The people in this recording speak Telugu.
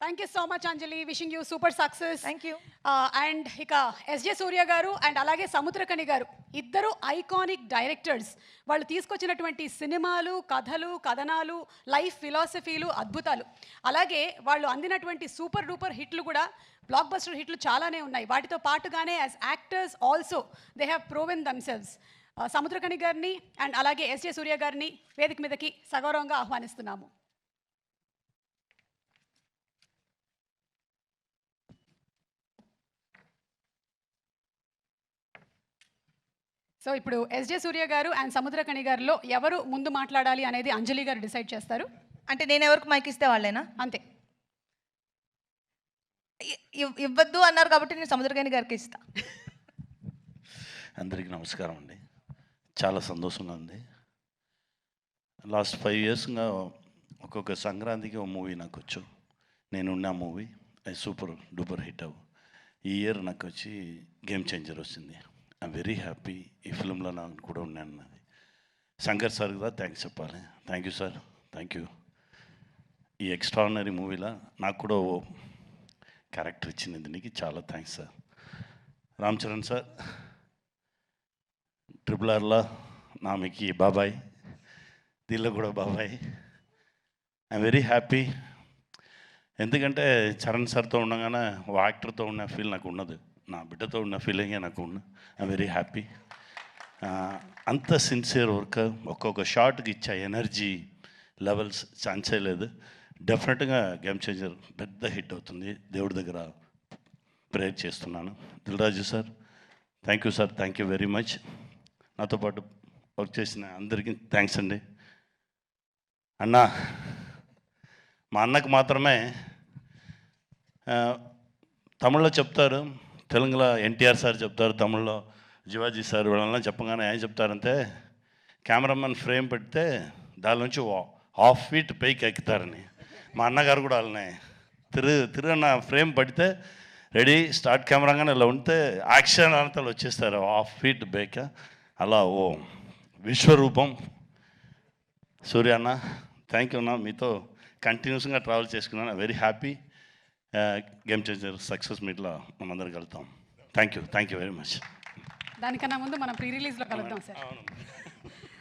Thank you so much Anjali, wishing you super success. Thank you. And ఇక ఎస్జే సూర్య గారు అండ్ అలాగే సముద్రకని గారు ఇద్దరు ఐకానిక్ డైరెక్టర్స్. వాళ్ళు తీసుకొచ్చినటువంటి సినిమాలు, కథలు, కథనాలు, లైఫ్ ఫిలాసఫీలు అద్భుతాలు. అలాగే వాళ్ళు అందినటువంటి సూపర్ డూపర్ హిట్లు కూడా, బ్లాక్ బస్టర్ హిట్లు చాలానే ఉన్నాయి. వాటితో పాటుగానే as actors also they have proven themselves. Samuthirakani గారిని అండ్ అలాగే ఎస్జే సూర్య గారిని వేదిక మీదకి సగౌరవంగా ఆహ్వానిస్తున్నాము. సో ఇప్పుడు ఎస్జే సూర్య గారు అండ్ సముద్రకని గారిలో ఎవరు ముందు మాట్లాడాలి అనేది అంజలి గారు డిసైడ్ చేస్తారు. అంటే నేను ఎవరికి మైక్ ఇస్తే వాళ్ళేనా? అంతే. ఇవ్వద్దు అన్నారు కాబట్టి నేను సముద్రకని గారికి ఇస్తా. అందరికీ నమస్కారం అండి. చాలా సంతోషంగా ఉంది. లాస్ట్ 5 ఇయర్స్గా ఒక్కొక్క సంక్రాంతికి ఒక మూవీ నాకు వచ్చు. నేనున్న మూవీ అది సూపర్ డూపర్ హిట్ అవ్వు. ఈ ఇయర్ నాకు వచ్చి గేమ్ చేంజర్ వచ్చింది. I'm very happy. ఈ ఫిల్మ్లో నాకు కూడా ఉన్నాను. అది శంకర్ సార్ కూడా థ్యాంక్స్ చెప్పాలి. Thank you sir, thank you. ఈ ఎక్స్ట్రాడినరీ మూవీలో నాకు కూడా ఓ క్యారెక్టర్ ఇచ్చింది, దీనికి చాలా thanks sir. Ram Charan sir, triple ఆర్లో నామికి బాబాయ్, దీనిలో కూడా బాబాయ్. I'm very happy. ఎందుకంటే చరణ్ సార్తో ఉండగానే ఓ యాక్టర్తో ఉన్న ఫీల్ నాకు ఉన్నది, నా బిడ్డతో ఉన్న ఫీలింగే నాకు ఉన్న. I'm very happy. అంత సిన్సియర్ వర్క్, ఒక్కొక్క షాట్కి ఇచ్చే ఎనర్జీ లెవెల్స్ ఛాన్సే లేదు. డెఫినెట్గా గేమ్ చేంజర్ పెద్ద హిట్ అవుతుంది. దేవుడి దగ్గర ప్రేయర్ చేస్తున్నాను. Dil Raju sir, thank you sir, thank you very much. నాతో పాటు వర్క్ చేసిన అందరికీ థ్యాంక్స్ అండి. అన్న, మా అన్నకు మాత్రమే తమిళ్లో చెప్తారు, తెలుగులో ఎన్టీఆర్ సార్ చెప్తారు, తమిళ్లో శివాజీ సార్, వీళ్ళని చెప్పగానే ఏం చెప్తారంటే కెమెరామెన్ ఫ్రేమ్ పెడితే దాని నుంచి 1/2 ఫీట్ పైకి ఎక్కుతారని. మా అన్నగారు కూడా వాళ్ళనే తిరుగన్న ఫ్రేమ్ పడితే రెడీ స్టార్ట్ కెమెరాగానే ఇలా ఉంటే యాక్షన్ అంతలు వచ్చేస్తారు 1/2 ఫీట్ పైక. అలా ఓ విశ్వరూపం సూర్య అన్న. థ్యాంక్ యూ అన్న, మీతో కంటిన్యూస్గా ట్రావెల్ చేసుకున్నాను. Very happy. Game changer success మీట్లో మనందరం కలుద్దాం. Thank you very much. దానికన్నా ముందు మనం ప్రీ రిలీజ్లో కలుద్దాం సార్. అవును.